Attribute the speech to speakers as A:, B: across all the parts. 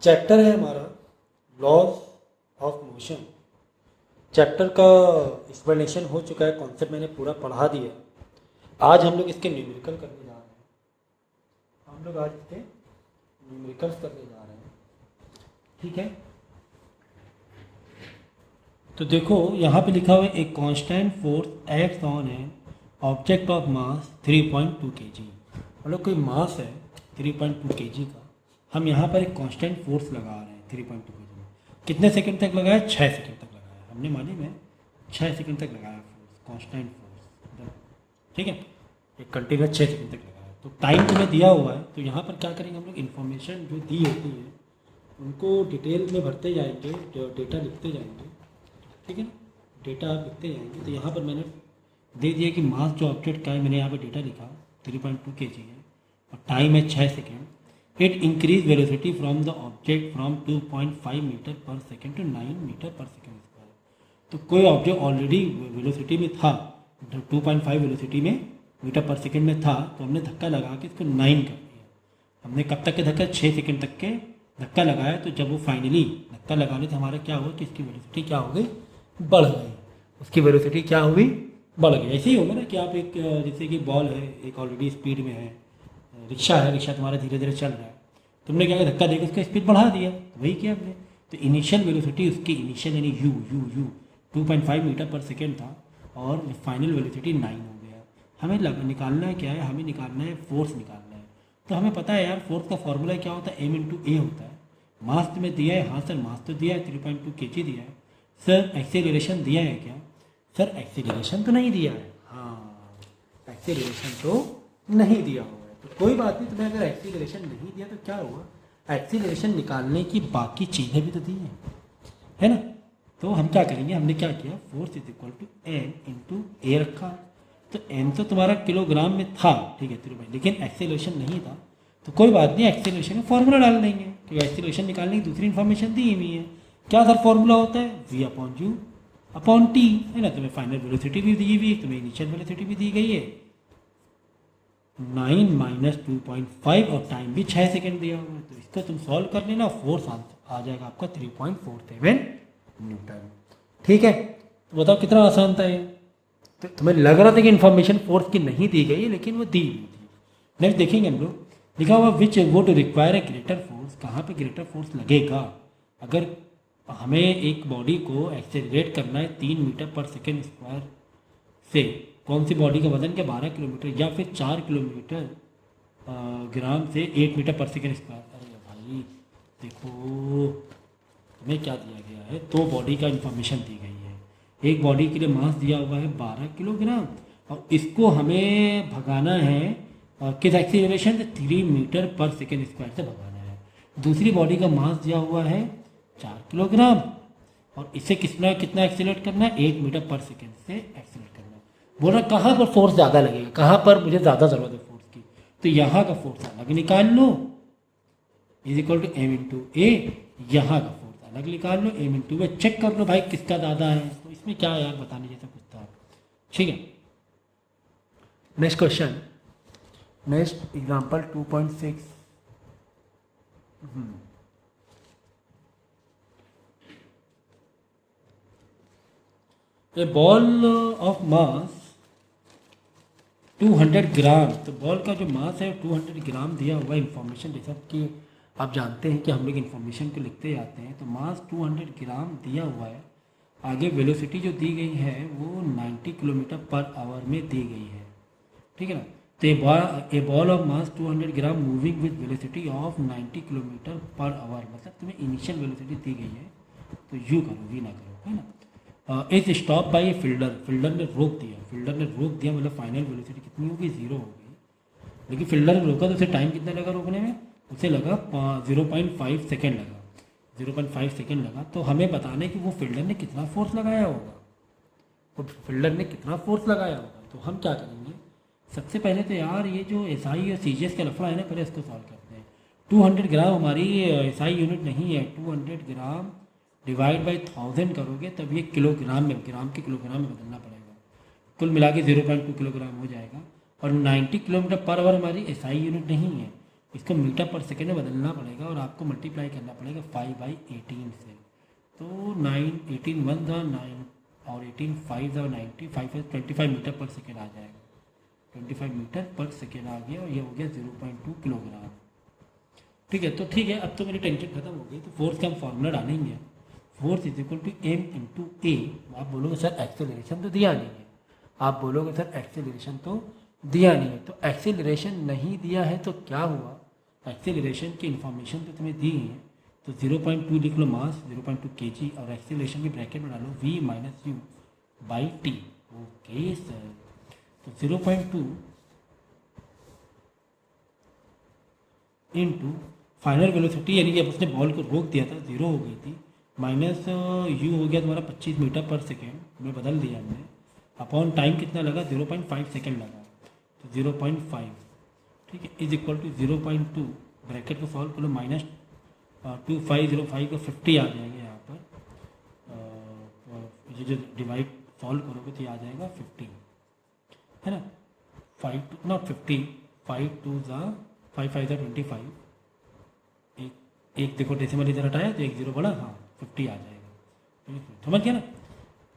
A: Chapter है हमारा laws of motion. Chapter का एक्सप्लेनेशन हो चुका है, कॉन्सेप्ट मैंने पूरा पढ़ा दिया। आज हम लोग इसके न्यूमेरिकल करने जा रहे हैं। हम लोग आज इसके न्यूमेरिकल्स करने जा रहे हैं, ठीक है। तो देखो यहाँ पे लिखा हुआ है एक कांस्टेंट फोर्स एक्ट ऑन है ऑब्जेक्ट ऑफ मास 3.2 kg। मतलब कोई मास है 3.2 kg का, हम यहाँ पर एक कांस्टेंट फोर्स लगा रहे हैं 3.2 kg में। कितने सेकंड तक लगाया? 6 सेकंड तक लगाया। हमने मालूम है 6 सेकंड तक लगाया फोर्स, कांस्टेंट फोर्स, ठीक है। एक कंटिन्यूस 6 सेकंड तक लगाया। तो टाइम तुम्हें दिया हुआ है, तो यहाँ पर क्या करेंगे हम लोग, इन्फॉर्मेशन जो दी होती है उनको डिटेल में भरते जाएंगे, डेटा लिखते जाएंगे, ठीक है ना। डेटा आप लिखते जाएंगे। तो यहाँ पर मैंने दे दिया कि मास जो ऑब्जेक्ट का है, मैंने यहाँ पर डेटा लिखा 3.2 kg है और टाइम है 6 second. It increase velocity from the object from 2.5 metre per second to 9 metre per second square. तो कोई ऑब्जेक्ट ऑलरेडी वेलोसिटी में था, 2.5 वेलोसिटी में मीटर पर सेकेंड में था, तो हमने धक्का लगा के इसको 9 कर दिया। हमने कब तक के धक्का? 6 सेकेंड तक के धक्का लगाया। तो जब वो फाइनली धक्का लगाने से हमारा क्या हुआ कि इसकी वेलोसिटी क्या हो गई? बढ़ गई। उसकी वेलोसिटी क्या हुई? बढ़ गई। ऐसे ही होगा ना कि आप एक, जैसे कि बॉल है, एक ऑलरेडी स्पीड में है, रिक्शा है, रिक्शा तुम्हारा धीरे धीरे चल रहा है, तुमने क्या किया? धक्का देकर उसका स्पीड बढ़ा दिया। तो वही किया हमने। तो इनिशियल वेलोसिटी उसकी, इनिशियल यानी यू 2.5 मीटर पर सेकेंड था और फाइनल वेलोसिटी 9 हो गया। हमें निकालना है क्या है? हमें निकालना है फोर्स निकालना है। तो हमें पता है यार फोर्स का फॉर्मूला क्या होता है? m/a होता है। मास तुम्हें दिया है, हाँ सर मास तो दिया है, 3.2 kg दिया है। सर एक्सेलरेशन दिया है क्या? सर एक्सेलरेशन तो नहीं दिया है। हाँ, एक्सेलरेशन तो नहीं दिया हुआ है। तो कोई बात नहीं, तुम्हें अगर एक्सेलरेशन नहीं दिया तो क्या हुआ? एक्सेलरेशन निकालने की बाकी चीज़ें भी तो दी हैं, है ना। तो हम क्या करेंगे, हमने क्या किया, force is equal to m/a रखा। तो m तो तुम्हारा किलोग्राम में था, ठीक है, लेकिन एक्सेलरेशन नहीं था। तो कोई बात नहीं, एक्सेलरेशन का फॉर्मूला डाल देंगे, क्योंकि एक्सेलरेशन निकालने की दूसरी इन्फॉर्मेशन दी हुई है। क्या सर फॉर्मूला होता है? v/u/t, है ना। तुम्हें फाइनल वेलोसिटी भी दी हुई है, तुम्हें इनिशियल वेलोसिटी भी दी गई है 9 - 2.5 और टाइम भी 6 सेकेंड दिया हुआ है। तो इसको तुम सॉल्व कर लेना, फोर्स आ जाएगा आपका 3.47 न्यूटन, ठीक है। तो बताओ कितना आसान था ये। तो तुम्हें लग रहा था कि इन्फॉर्मेशन फोर्स की नहीं दी गई, लेकिन वो दी हुई थी। नेक्स्ट देखेंगे हम लोग, लिखा हुआ which would require a greater force. कहाँ पे ग्रेटर फोर्स लगेगा? अगर हमें एक बॉडी को एक्सेलरेट करना है 3 मीटर पर सेकेंड स्क्वायर से, कौन सी बॉडी का वजन? के 12 किलोमीटर या फिर 4 किलोमीटर ग्राम से 8 मीटर पर सेकेंड स्क्वायर। अरे भाई देखो हमें क्या दिया गया है, 2 बॉडी का इन्फॉर्मेशन दी गई है। एक बॉडी के लिए मास दिया हुआ है 12 किलोग्राम और इसको हमें भगाना है किस एक्सीलरेशन से? 3 मीटर पर सेकेंड स्क्वायर से भगाना है। दूसरी बॉडी का मास दिया हुआ है 4 किलोग्राम और इसे कितना कितना एक्सीलरेट करना है? 8 मीटर पर सेकेंड से एक्सीलरेट करना है। बोल रहा कहाँ पर फोर्स ज़्यादा लगेगा, कहाँ पर मुझे ज़्यादा ज़रूरत है फोर्स की? तो यहाँ का फोर्स अलग निकाल लो, इज इक्वल टू m/a। यहाँ का फोर्स अलग निकाल लो, m/a। चेक कर लो भाई किसका ज़्यादा है। तो इसमें क्या यार बताने जैसा कुछ था, ठीक है। Next question, next example 2.6। A ball of mass 200 ग्राम। तो बॉल का जो मास है 200 ग्राम दिया हुआ है इन्फॉर्मेशन, जैसा कि आप जानते हैं कि हम लोग इन्फॉर्मेशन को लिखते जाते हैं। तो मास 200 ग्राम दिया हुआ है। आगे वेलोसिटी जो दी गई है वो 90 किलोमीटर पर आवर में दी गई है, ठीक है ना। तो a ball of mass 200 gram moving with velocity of 90 kilometre per hour, मतलब तुम्हें इनिशियल वेलोसिटी दी गई है। तो यू करो, वी ना करो, है ना। Is stop by fielder. Fielder ने रोक दिया, फील्डर ने रोक दिया मतलब फाइनल वेलोसिटी कितनी होगी? 0 हो गई। लेकिन फील्डर ने रोका तो उसे टाइम कितना लगा रोकने में? उसे लगा 0.5 सेकेंड लगा, 0.5 सेकेंड लगा। तो हमें बताना है कि वो फील्डर ने कितना फोर्स लगाया होगा, वो फील्डर ने कितना फोर्स लगाया होगा। तो हम क्या करेंगे, सबसे पहले तो यार ये जो SI और CGS का लफड़ा है ना, पहले इसको सॉल्व करते हैं। 200 ग्राम हमारी SI यूनिट नहीं है, 200 ग्राम डिवाइड बाई 1000 करोगे तब ये किलोग्राम में, ग्राम के किलोग्राम में बदलना पड़ेगा। कुल मिला के 0.2 किलोग्राम हो जाएगा। और 90 किलोमीटर पर आवर हमारी SI यूनिट नहीं है, इसको मीटर पर सेकेंड में बदलना पड़ेगा और आपको मल्टीप्लाई करना पड़ेगा 5/18 से। तो 9 18 1 था 9 और 18 5 था 90 5 25 मीटर पर सेकेंड आ जाएगा। 25 मीटर पर सेकेंड आ गया और ये हो गया 0.2 किलोग्राम। ठीक है, तो ठीक है, अब तो मेरी टेंशन खत्म हो गई। तो फोर्स का हम फॉर्मूला डालेंगे, force is equal to m into a. आप बोलोगे सर एक्सेलरेशन तो दिया नहीं है, आप बोलोगे सर एक्सेलरेशन तो दिया नहीं है। तो एक्सेलरेशन नहीं दिया है तो क्या हुआ, एक्सेलरेशन की इन्फॉर्मेशन तो तुम्हें दी है। तो 0.2 लिख लो मास 0.2 kg और एक्सेलरेशन की ब्रैकेट में डालो v minus you by T. Okay sir, तो 0.2 इंटू फाइनल वेलोसिटी यानी कि अब उसने बॉल को रोक दिया था, 0 हो गई थी, माइनस यू हो गया तुम्हारा 25 मीटर पर सेकेंड में बदल दिया हमने, अपॉन टाइम कितना लगा 0.5 सेकेंड लगा, तो 0.5 ठीक है इज इक्वल टू 0.2 ब्रैकेट को सॉल्व करो माइनस 2505 का 50 आ जाएगा यहाँ पर। ये जो डिवाइड सॉल्व करोगे तो ये आ जाएगा 50 है ना, 5 नॉट 50 5 2 ज़ा 5 5 ज़ा 25, एक देखो डेसिमल इधर हटाया तो एक जीरो बढ़ा, हाँ 50 आ जाएगा। समझ गया ना,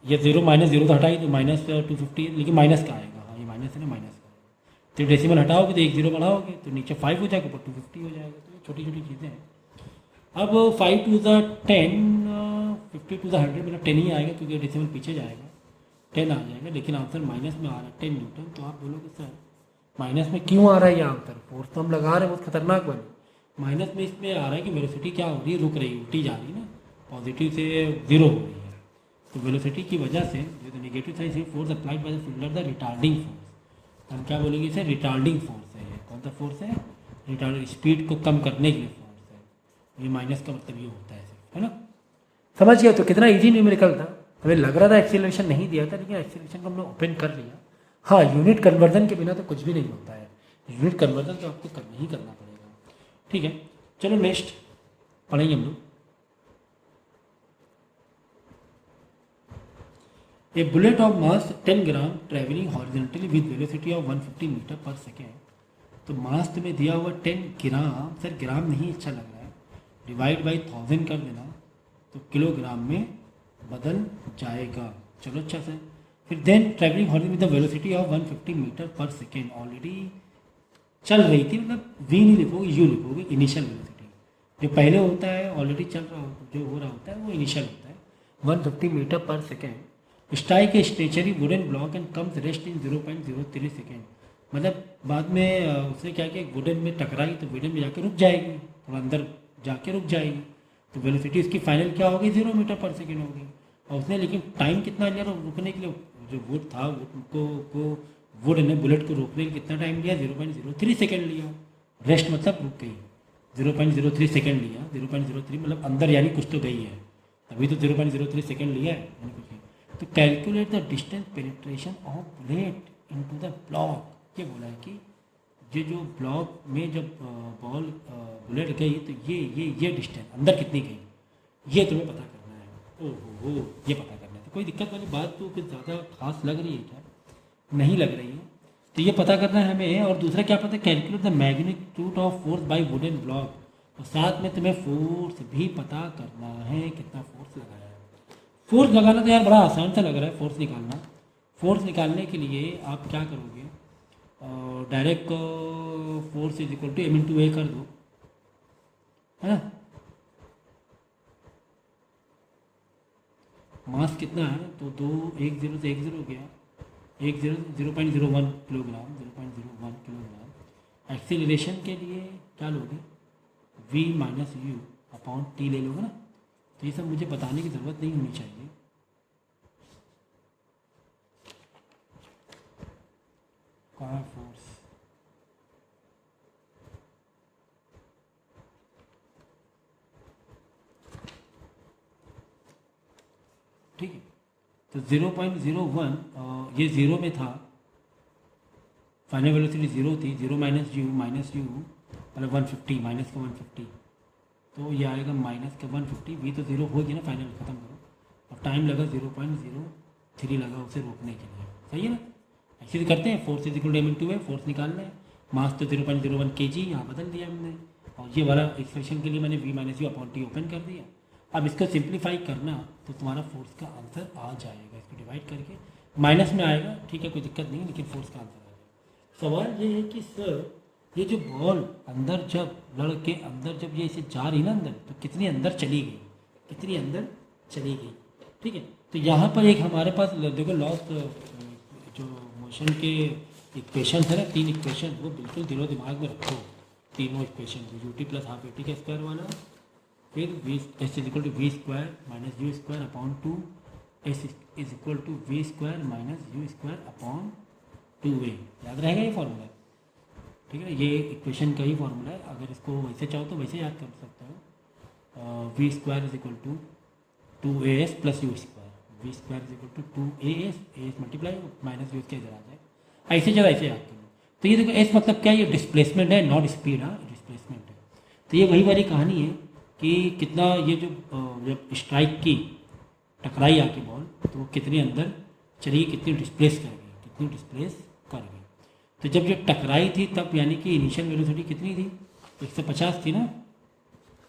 A: ये 0 माइनस 0 तो हटाई तो माइनस 250, लेकिन माइनस का आएगा, हाँ ये माइनस है ना, माइनस का आएगा। तो डेसिमल हटाओगे तो एक जीरो बढ़ाओगे तो नीचे 5 हो जाएगा, ऊपर 250 हो जाएगा। तो ये छोटी छोटी चीज़ें हैं। अब 5 2 ज़ा 10 50 2 ज़ा 100 मेरा 10 ही आएगा क्योंकि डेसिमल पीछे जाएगा, 10 आ जाएगा। लेकिन आंसर माइनस में आ रहा है 10 न्यूटन। तो आप बोलोगे सर माइनस में क्यों आ रहा है ये आंसर, फोर्स तो हम लगा रहे हैं बहुत खतरनाक वाली, माइनस में इसमें आ रहा है कि वेलोसिटी क्या हो रही है, रुक रही है, उल्टी जा रही है ना, पॉजिटिव से 0 हो रही है। तो वेलोसिटी की वजह से जो नेगेटिव साइड से force applied by the fielder the retarding force, हम क्या बोलेंगे इसे, रिटार्डिंग फोर्स है। कौन सा फोर्स है, रिटार्डिंग, स्पीड को कम करने के लिए फोर्स है। ये माइनस का मतलब ये होता है ना, समझ गया। तो कितना ईजी न्यूमेरिकल था, हमें लग रहा था एक्सीलरेशन नहीं दिया था, लेकिन एक्सीलरेशन को हमने ओपन कर लिया। हाँ, यूनिट कन्वर्जन के बिना तो कुछ भी नहीं होता है, यूनिट कन्वर्जन तो आपको करना ही करना पड़ेगा। ठीक है, चलो नेक्स्ट पढ़ेंगे हम लोग। A bullet of mass 10 gram travelling horizontally with velocity of 150 metre per second. तो मास तुम्हें दिया हुआ 10 ग्राम, सर ग्राम नहीं अच्छा लग रहा है, डिवाइड बाई 1000 कर देना तो किलोग्राम में बदल जाएगा। चलो अच्छा सर, फिर then travelling horizontally with the velocity of 150 metre per second, already चल रही थी, मतलब वी नहीं लिखोगे यू लिखोगे, इनिशियल वेलोसिटी जो पहले होता है ऑलरेडी चल रहा होता है, जो हो रहा होता है वो इनिशियल होता है। 150 metre per second strike a stationary wooden block and comes rest in 0.03 second. मतलब बाद में उसने क्या किया, वुडन में टकराई तो वुडन में जाके रुक जाएगी, थोड़ा अंदर जाके रुक जाएगी, तो वेलोसिटी उसकी फाइनल क्या होगी 0 मीटर पर सेकेंड होगी। और उसने लेकिन टाइम कितना लिया रुकने के लिए, जो वुड था को वुड ने बुलेट को रोकने के लिए कितना टाइम लिया, 0.03 सेकेंड लिया। रेस्ट मतलब रुक गई, 0.03 सेकेंड लिया, 0.03 मतलब अंदर यानी कुछ तो गई है, अभी तो 0.03 सेकेंड लिया है यानी कुछ। तो calculate the distance penetration of bullet into the block. ये बोला है कि ये जो ब्लॉक में जब बॉल बुलेट गई तो ये डिस्टेंस अंदर कितनी गई, ये तुम्हें पता करना है। ओहो, ये पता करना है। तो कोई दिक्कत वाली बात तो कुछ ज़्यादा खास लग रही है क्या, नहीं लग रही है, तो ये पता करना है हमें। और दूसरा क्या पता है, calculate the magnitude of force by wooden block, और साथ में तुम्हें फोर्स भी पता करना है, कितना फोर्स लगाया है। फोर्स लगाना तो यार बड़ा आसान सा लग रहा है, फोर्स निकालना। फोर्स निकालने के लिए आप क्या करोगे, direct force is equal to m/a कर दो, है ना। मास कितना है, तो 1 0 से 1 0 हो गया, 0.01 किलोग्राम, 0.01 किलोग्राम। एक्सीलरेशन के लिए क्या लोगे, v minus you upon T ले लोगे ना। तो ये सब मुझे बताने की ज़रूरत नहीं होनी चाहिए। कहाँ है फोर्स, ठीक है। तो 0.01 ये 0 में था, फाइनल वेलोसिटी 0 थी, 0 माइनस यू मतलब 150 माइनस का 150, तो ये आएगा माइनस का 150। वी तो 0 हो गया ना, फाइनल ख़त्म करो, और टाइम लगा 0.03 लगा उसे रोकने के लिए, सही है ना। ऐसे करते हैं, force is equal to m/a, force निकालना है। मास तो 0.01 kg यहाँ बदल दिया हमने, और ये वाला एक्सप्रेशन के लिए मैंने v minus you upon T open कर दिया। अब इसको सिंप्लीफाई करना तो तुम्हारा फोर्स का आंसर आ जाएगा, इसको डिवाइड करके माइनस में आएगा, ठीक है कोई दिक्कत नहीं, लेकिन फोर्स का आंसर आ जाएगा। सवाल ये है कि सर ये जो बॉल अंदर जब लड़ के अंदर जब ये इसे जा रही ना अंदर, तो कितनी अंदर चली गई, कितनी अंदर चली गई, ठीक है। तो यहाँ पर एक हमारे पास देखो लॉस जो मोशन के इक्वेशन है ना, 3 इक्वेशन, वो बिल्कुल दिलो दिमाग में रखो, तीनों equation u t plus half a t का स्क्वायर वाला, फिर v s is equal to v square minus u square upon 2 s is equal to v square minus u square upon 2a, याद रहेगा ये फॉर्मूला, ठीक है। ये equation का ही फॉर्मूला है, अगर इसको वैसे चाहो तो वैसे याद कर सकते हो। V square is equal to 2as plus u square, v square is equal to 2as multiply minus u के इधर आ जाए, ऐसे जगह ऐसे याद करो। तो ये देखो एस मतलब क्या, ये डिस्प्लेसमेंट है, नॉट स्पीड, हाँ डिस्प्लेसमेंट है। तो ये वही वाली कहानी है कि कितना ये जो जब स्ट्राइक की टकराई आके बॉल, तो वो कितनी अंदर चली, कितनी डिस्प्लेस कर गई, कितनी डिस्प्लेस कर गई। तो जब ये टकराई थी तब यानी कि इनिशियल वेलोसिटी कितनी थी, 150 थी ना,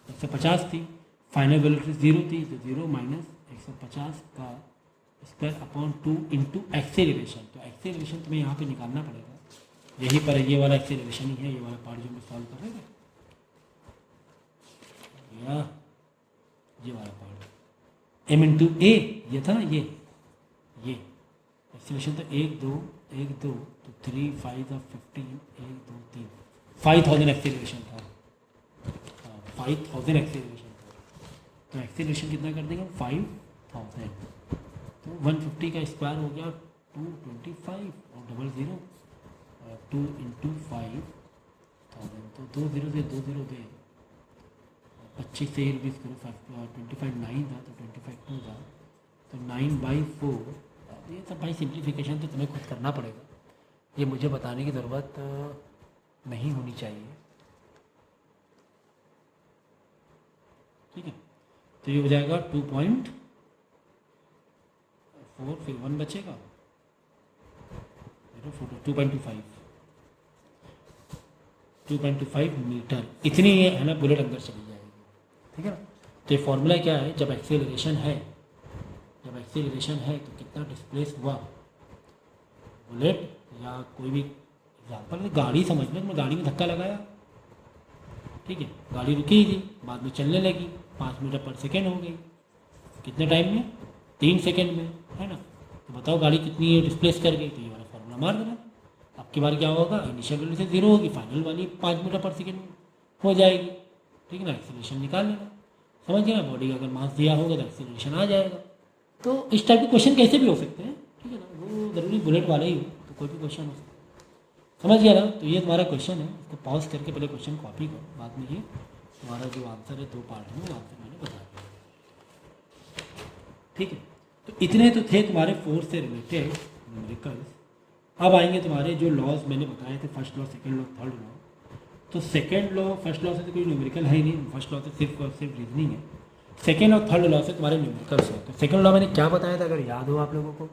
A: 150 थी, फाइनल वेलोसिटी 0 थी, तो 0 माइनस 150 का स्क्वायर अपॉन 2 इंटू एक्सेलरेशन। तो एक्सेलरेशन तुम्हें यहाँ पे निकालना पड़ेगा, यही पर ये वाला एक्सेलरेशन ही है, ये वाला पार्ट जो मैं सॉल्व कर रहे थे, या ये वाला पार्ट m इंटू ए, ये था ना, ये एक्सेलरेशन तो 1 2 तो 3 5 15 1 2 3 5000 एक्सेलरेशन था, 5000 एक्सेलरेशन था। तो एक्सेलरेशन कितना कर देंगे 5000, तो 150 का स्क्वायर हो गया 225 और डबल 0 2 इंटू 5000, तो 2 0 से 2 0 दे 25 से रुपीज़ करो 25 9 था, तो 25 2 था, तो 9/4। ये सब भाई सिंप्लीफिकेशन तो तुम्हें खुद करना पड़ेगा, ये मुझे बताने की ज़रूरत नहीं होनी चाहिए, ठीक है। तो ये हो जाएगा 2.4, फिर 1 बचेगा 2.25 मीटर, इतनी ये है ना बुलेट अंदर चली जाएगी, ठीक है ना। तो ये फॉर्मूला क्या है, जब एक्सेलरेशन है तो कितना डिस्प्लेस हुआ बुलेट, या कोई भी एग्जाम्पल गाड़ी समझ लो, मैं गाड़ी में धक्का लगाया, ठीक है, गाड़ी रुकी ही थी, बाद में चलने लगी, 5 मीटर पर सेकेंड हो गई, कितने टाइम में 3 सेकेंड में, है ना। तो बताओ गाड़ी कितनी डिस्प्लेस कर गई, तो ये वाला फॉर्मूला मार देना। अब की बार क्या होगा, इनिशियल वेलोसिटी से 0 होगी, फाइनल वाली 5 मीटर पर सेकेंड हो जाएगी, ठीक है ना। एक्सेलरेशन निकाल लेना, समझ गए ना, बॉडी का अगर मास दिया होगा तो एक्सेलरेशन आ जाएगा। तो इस टाइप के क्वेश्चन कैसे भी हो सकते हैं, ठीक है ना, वो ज़रूरी बुलेट वाले ही हो तो कोई भी क्वेश्चन हो सकता है, समझ गया ना। तो ये तुम्हारा क्वेश्चन है, इसको पॉज करके पहले क्वेश्चन कॉपी करो, बाद में ये तुम्हारा जो आंसर है 2 पार्ट में वो आंसर मैंने बता दिया, ठीक है। तो इतने तो थे तुम्हारे फोर्स से रिलेटेड न्यूमेरिकल्स। अब आएंगे तुम्हारे जो लॉज मैंने बताए थे, first law, second law, third law. तो सेकेंड लॉ, फर्स्ट लॉ से तो कोई न्यूमेरिकल है ही नहीं, फर्स्ट लॉ से सिर्फ और सिर्फ रीजनिंग है। सेकेंड और थर्ड लॉ से तुम्हारे न्यूमेरिकल्स है। तो सेकेंड लॉ मैंने क्या बताया था, अगर याद हो आप लोगों को,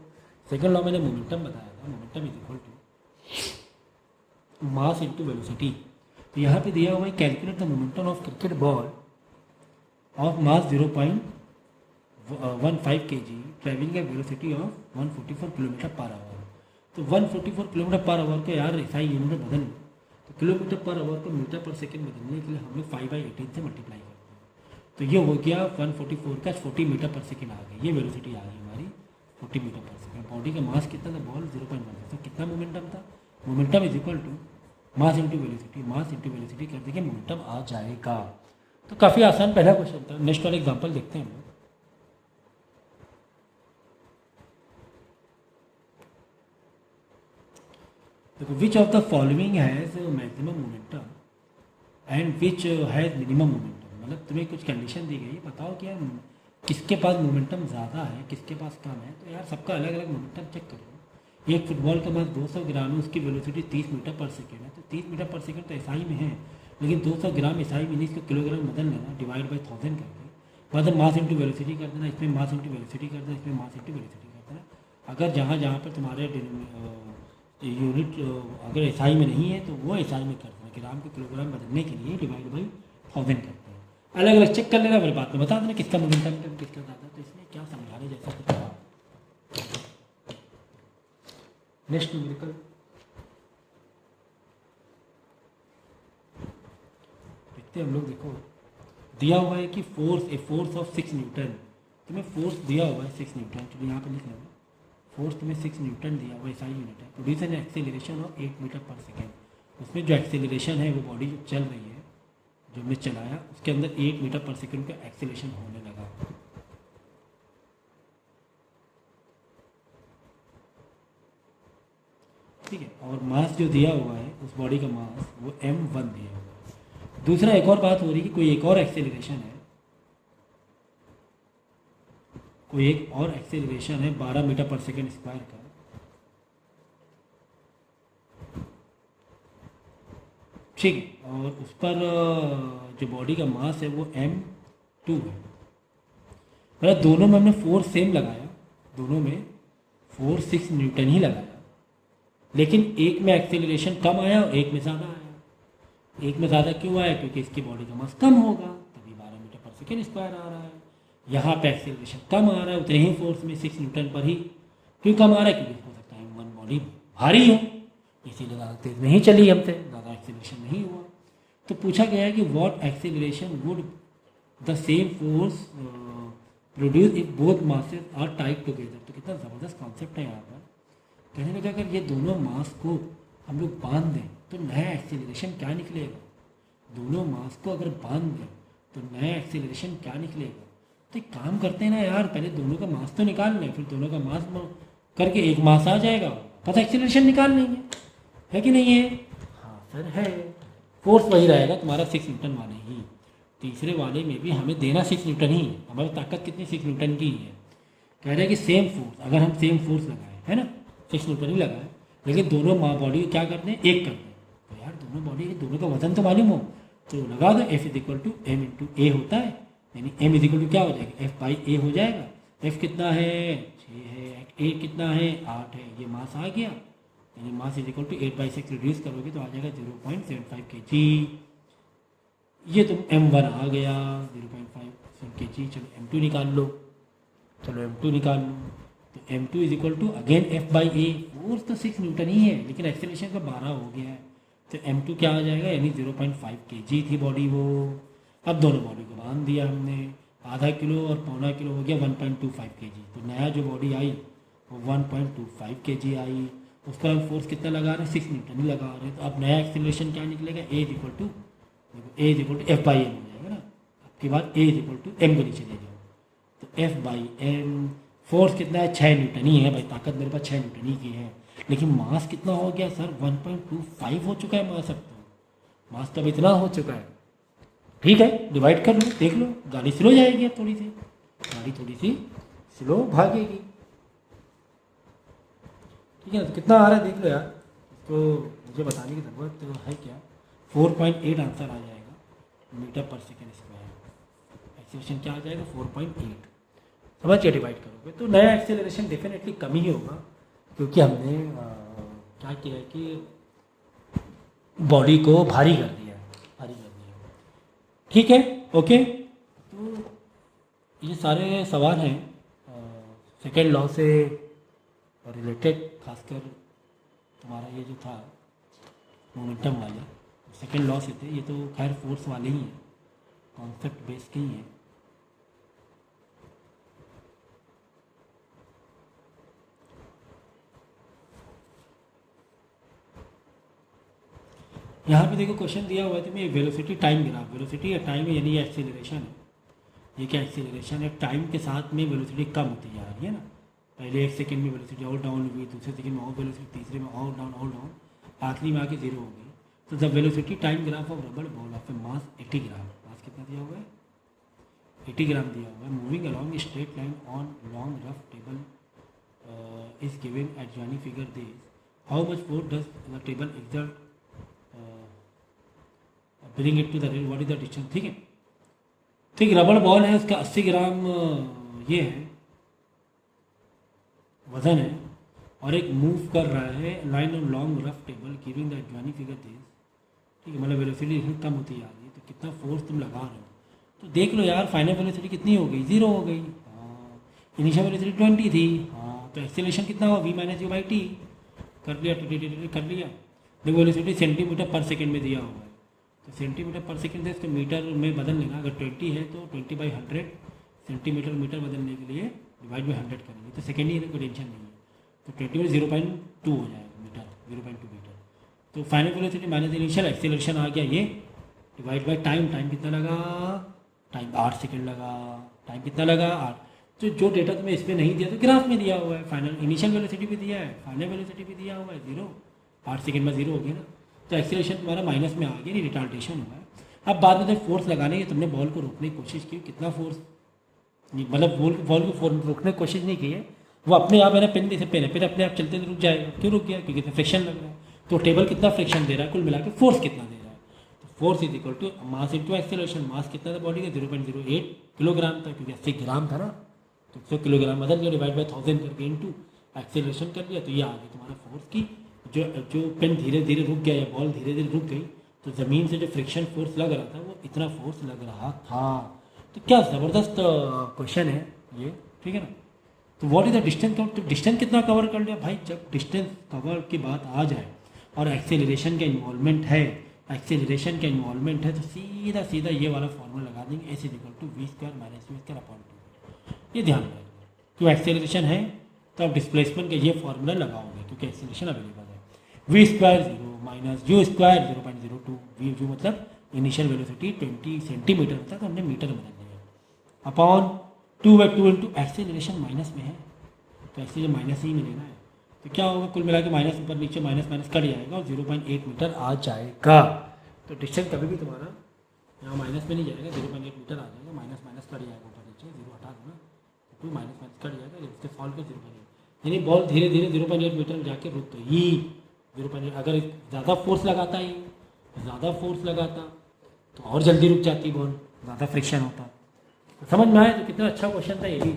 A: सेकेंड लॉ मैंने मोमेंटम बताया था, momentum is equal to mass into velocity. तो यहाँ पे दिया हुआ है calculate the momentum of cricket ball of mass 0.15 kg travelling a velocity of 144 kilometre per hour. तो 144 किलोमीटर पर आवर को यार ऐसा ही यूनिट में बदल, तो किलोमीटर पर आवर को मीटर पर सेकेंड बदलने के लिए हम लोग 5/18 से मल्टीप्लाई करते हैं। तो ये हो गया 144 का 40 मीटर पर सेकेंड आ गई, ये वेलोसिटी आ गई हमारी 40 मीटर पर सेकेंड। बॉडी का मास कितना था, बॉल 0.1, तो कितना मोमेंटम था, momentum is equal to mass into velocity, mass into velocity कर देंगे, मोमेंटम आ जाएगा। तो काफ़ी आसान पहला क्वेश्चन था। नेक्स्ट वाला एग्जाम्पल देखते हैं हम लोग। देखो, which of the following has maximum momentum and which has minimum momentum. मतलब तुम्हें कुछ कंडीशन दी गई है, बताओ कि यार किसके पास मोमेंटम ज़्यादा है, किसके पास कम है। तो यार सबका अलग अलग मोमेंटम चेक करो। एक फुटबॉल का मास 200 ग्राम है, उसकी वेलोसिटी 30 मीटर पर सेकेंड है। तो 30 मीटर पर सेकेंड तो एसआई में है, लेकिन 200 ग्राम एसआई में नहीं, इसको किलोग्राम बदल लेना, डिवाइड बाई 1000 करके, बाद मास इंटू वेलोसिटी कर देना, इसमें मास इंटू वेलोसिटी कर देना, इसमें मास इंटू वेलोसिटी कर देना। अगर जहाँ जहाँ पर तुम्हारे यूनिट अगर एसआई में नहीं है तो वो एसआई में करते हैं, ग्राम के किलोग्राम बदलने के लिए डिवाइड बाई 1000 करते हैं। अलग अलग चेक कर लेना, फिर बाद में बता देना किसका मोमेंटम किसका ज़्यादा। तो इसमें क्या समझाने जैसा कुछ था। नेक्स्ट न्यूमेरिकल देखते हैं हम लोग। देखो दिया हुआ है कि ए फोर्स ऑफ 6 न्यूटन, तुम्हें फोर्स दिया हुआ है 6 न्यूटन, तो यहाँ पे लिख लेना फोर्स तुम्हें 6 न्यूटन दिया हुआ है, SI यूनिट है। Produce an acceleration of 8 metre per second, उसमें जो एक्सेलरेशन है वो बॉडी जो चल रही है, जो हमने चलाया उसके अंदर 8 मीटर पर सेकेंड का एक्सेलरेशन होने लगा। ठीक है, और मास जो दिया हुआ है उस बॉडी का मास वो m1 दिया हुआ है। दूसरा एक और बात हो रही है कि कोई एक और एक्सेलरेशन है, कोई एक और एक्सेलरेशन है 12 मीटर पर सेकेंड स्क्वायर का। ठीक है, और उस पर जो बॉडी का मास है वो m2 है। मतलब दोनों में हमने फोर्स सेम लगाया, दोनों में फोर्स 6 न्यूटन ही लगाया, लेकिन एक में एक्सेलरेशन कम आया और एक में ज़्यादा आया। एक में ज़्यादा क्यों आया? क्योंकि इसकी बॉडी का मास कम होगा, तभी 12 मीटर पर सेकेंड स्क्वायर आ रहा है। यहाँ पे एक्सेलरेशन कम आ रहा है, उतने ही फोर्स में 6 न्यूटन पर ही क्यों कम आ रहा है? क्योंकि हो सकता है वन बॉडी भारी हो, इसीलिए ज़्यादा तेज नहीं चली हमसे, ज़्यादा एक्सेलरेशन नहीं हुआ। तो पूछा गया है कि what acceleration would the same force produce if both masses are tight together. तो कितना ज़बरदस्त कॉन्सेप्ट है यहाँ पर। कहने लगा अगर ये दोनों मास को हम लोग बांध दें तो नया एक्सेलरेशन क्या निकलेगा। दोनों मास को अगर बांध दें तो नया एक्सेलरेशन क्या निकलेगा। तो एक काम करते हैं ना यार, पहले दोनों का मास तो निकाल लें, फिर दोनों का मास करके एक मास आ जाएगा, पता एक्सेलरेशन निकाल लेंगे, है कि नहीं है? हाँ सर है। फोर्स वही रहेगा तुम्हारा 6 न्यूटन वाले ही। तीसरे वाले में भी हमें देना 6 न्यूटन ही है, हमारी ताकत कितनी 6 न्यूटन की ही है। कह रहे हैं कि सेम फोर्स, अगर हम सेम फोर्स लगाएं, है ना, 6 न्यूटन ही लगाएं, लेकिन दोनों बॉडी क्या करते हैं, एक करते हैं। तो यार दोनों बॉडी दोनों का वजन तो मालूम हो, तो लगा दो F = m × a होता है, यानी m = क्या हो जाएगा, F/a हो जाएगा। F कितना है, 6 है, a कितना है, 8 है, ये मास आ गया, यानी मास = 8/6 रिड्यूस करोगे तो आ जाएगा 0.75 kg। ये तुम m1 आ गया 0.5 kg। चलो m2 निकाल लो, चलो m2 निकाल लो। तो m2 = अगेन F/a, फोर्स तो 6 न्यूटन ही है लेकिन एक्सेलरेशन का 12 हो गया है, तो m2 क्या आ जाएगा, यानी 0.5 kg थी बॉडी वो। अब दोनों बॉडी को बांध दिया हमने, आधा किलो और पौना किलो हो गया 1.25 kg। तो नया जो बॉडी आई वो 1.25 kg आई। उस पर हम फोर्स कितना लगा रहे हैं, 6 न्यूटन ही लगा रहे हैं। तो अब नया एक्सेलरेशन क्या निकलेगा, a = F/m हो जाएगा ना। आपके बाद a = m को नीचे ले जाओ, तो F/m। फोर्स कितना है, 6 न्यूटन ही है भाई, ताकत मेरे पास 6 न्यूटन ही की है, लेकिन मास कितना हो गया सर, 1.25 हो चुका है मास। अब तो मास तो अब इतना हो चुका है। ठीक है, डिवाइड कर लो, देख लो, गाड़ी स्लो जाएगी अब, थोड़ी सी गाड़ी थोड़ी सी स्लो भागेगी। ठीक है ना, तो कितना आ रहा है देख लो यार, तो मुझे बताने की ज़रूरत तो है क्या, 4.8 आंसर आ जाएगा metre per second square. Acceleration क्या आ जाएगा, 4.8। समझ के डिवाइड करोगे तो नया एक्सेलरेशन डेफिनेटली कम ही होगा, क्योंकि हमने क्या किया है कि बॉडी को भारी कर दिया है, भारी कर दिया है। ठीक है, ओके। तो ये सारे सवाल हैं सेकेंड लॉ से रिलेटेड, खासकर तुम्हारा ये जो था मोमेंटम वाले सेकेंड लॉ से थे। ये तो खैर फोर्स वाले ही हैं, कॉन्सेप्ट बेस के ही हैं। यहाँ पे देखो क्वेश्चन दिया हुआ है तुम्हें, वेलोसिटी टाइम ग्राफ। वेलोसिटी या टाइम है, यानी ये एक्सीलरेशन है। ये क्या एक्सीलरेशन है, टाइम के साथ में वेलोसिटी कम होती जा रही है ना। पहले 1 सेकंड में वेलोसिटी और डाउन हुई, दूसरे सेकंड में और वेलोसिटी, तीसरे में और डाउन, आखिरी में आके 0 हो गई। तो the velocity time graph of rubber ball of a mass 80 gram, mass कितना दिया हुआ है, 80 ग्राम दिया हुआ है, moving along straight line on long rough table is given adjoining figure this, how much force does the table exert bring it to the rail, what is the distance. ठीक है, ठीक, रबड़ ball है, उसका 80 ग्राम ये है वजन है, और एक मूव कर रहा है line on long rough table giving the adjoining figure this, ठीक है, मतलब वेलोसिटी इसमें कम होती जा रही है, तो कितना फोर्स तुम लगा रहे हो, तो देख लो यार फाइनल वेलोसिटी कितनी हो गई, 0 हो गई। हाँ, इनिशियल वेलोसिटी 20 थी। हाँ, तो एक्सेलरेशन कितना हुआ, v minus you by T, कर लिया, कर लिया। देखो वेलोसिटी सेंटीमीटर पर सेकेंड में दिया हुआ है, तो सेंटीमीटर पर सेकेंड से इसको मीटर में बदल लेना, अगर 20 है तो 20/100 सेंटीमीटर मीटर बदलने के लिए डिवाइड बाई 100 करेंगे, तो सेकेंड ही है, कोई टेंशन नहीं है, तो 20 में 0.2 हो जाएगा मीटर, 0.2 मीटर। तो final velocity minus initial acceleration आ गया ये, डिवाइड बाई टाइम, टाइम कितना लगा, टाइम 8 सेकेंड लगा, टाइम कितना लगा 8। तो जो डेटा तुम्हें इसमें नहीं दिया तो ग्राफ में दिया हुआ है, फाइनल इनिशियल वेलोसिटी भी दिया है, फाइनल वेलोसिटी भी दिया हुआ है, 0, 8 सेकेंड में 0 हो गया ना, तो एक्सेलरेशन तुम्हारा माइनस में आ गया, नहीं रिटार्डेशन हुआ है। अब बाद में जब फोर्स लगाने की तुमने बॉल को रोकने की कोशिश की, कितना फोर्स, मतलब बॉल को रोकने की कोशिश नहीं की है, वो अपने आप है ना, पेन से पेन है, पेन अपने आप चलते रुक जाएगा, क्यों रुक गया, क्योंकि फ्रिक्शन लग रहा है। तो टेबल कितना फ्रिक्शन दे रहा है, कुल मिला के फोर्स कितना दे रहा है, तो force is equal to mass into acceleration. Mass कितना था बॉडी का, 0.08 किलोग्राम था, क्योंकि 80 ग्राम था ना, तो 100 किलोग्राम बदल गया, डिवाइड बाई 1000 करके इंटू एक्सेलरेशन कर लिया, तो ये आ गई तुम्हारा फोर्स की। जो पेन धीरे धीरे रुक गया या बॉल धीरे धीरे रुक गई, तो ज़मीन से जो फ्रिक्शन फोर्स लग रहा था वो इतना फोर्स लग रहा था। तो क्या ज़बरदस्त क्वेश्चन है ये, ठीक है ना। तो व्हाट इज द डिस्टेंस, तो डिस्टेंस कितना कवर कर लिया भाई, जब डिस्टेंस कवर की बात आ जाए और एक्सेलरेशन का इन्वॉल्वमेंट है, एक्सेलरेशन का इन्वॉल्वमेंट है, तो सीधा सीधा ये वाला फॉर्मूला लगा देंगे, s is equal to v square minus u square upon 2। ये ध्यान रखना, क्यों एक्सेलरेशन है तो आप डिस्प्लेसमेंट का ये फॉर्मूला लगाओगे, क्योंकि एक्सेलरेशन अवेलेबल है। V square 0 minus u square 0.02, v u मतलब इनिशियल वेलोसिटी 20 सेंटीमीटर होता है, तो हमने मीटर बदल दिया, अपॉन 2/2 इंटू एक्सेलरेशन माइनस में है, तो एक्सेलरेशन माइनस ही में लेना है, तो क्या होगा, कुल मिला के माइनस ऊपर नीचे माइनस माइनस कट जाएगा और 0.8 मीटर आ जाएगा। तो डिस्टेंस कभी भी तुम्हारा यहाँ माइनस में नहीं जाएगा, 0.8 मीटर आ जाएगा, माइनस माइनस कट जाएगा ऊपर नीचे, 0 हटा दो ना, तो 2 माइनस माइनस कट जाएगा, इसके सॉल्व कर 0.8, यानी बॉल धीरे धीरे 0.8 मीटर जाके रुक गई। 0.8 अगर ज़्यादा फोर्स लगाता ही, ज़्यादा फोर्स लगाता तो और जल्दी रुक जाती बॉल, ज़्यादा फ्रिक्शन होता। तो समझ में आया, तो कितना अच्छा क्वेश्चन था ये भी।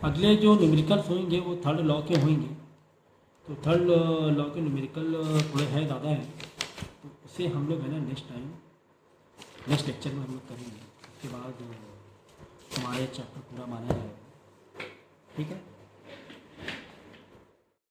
A: अगले जो न्यूमेरिकल्स होंगे वो थर्ड लॉ के होंगे, तो थर्ड लॉ के न्यूमेरिकल थोड़े है ज़्यादा है, तो उसे हम लोग है ना नेक्स्ट टाइम नेक्स्ट लेक्चर में हम लोग करेंगे, उसके बाद हमारे चैप्टर पूरा माना जाएगा, ठीक है।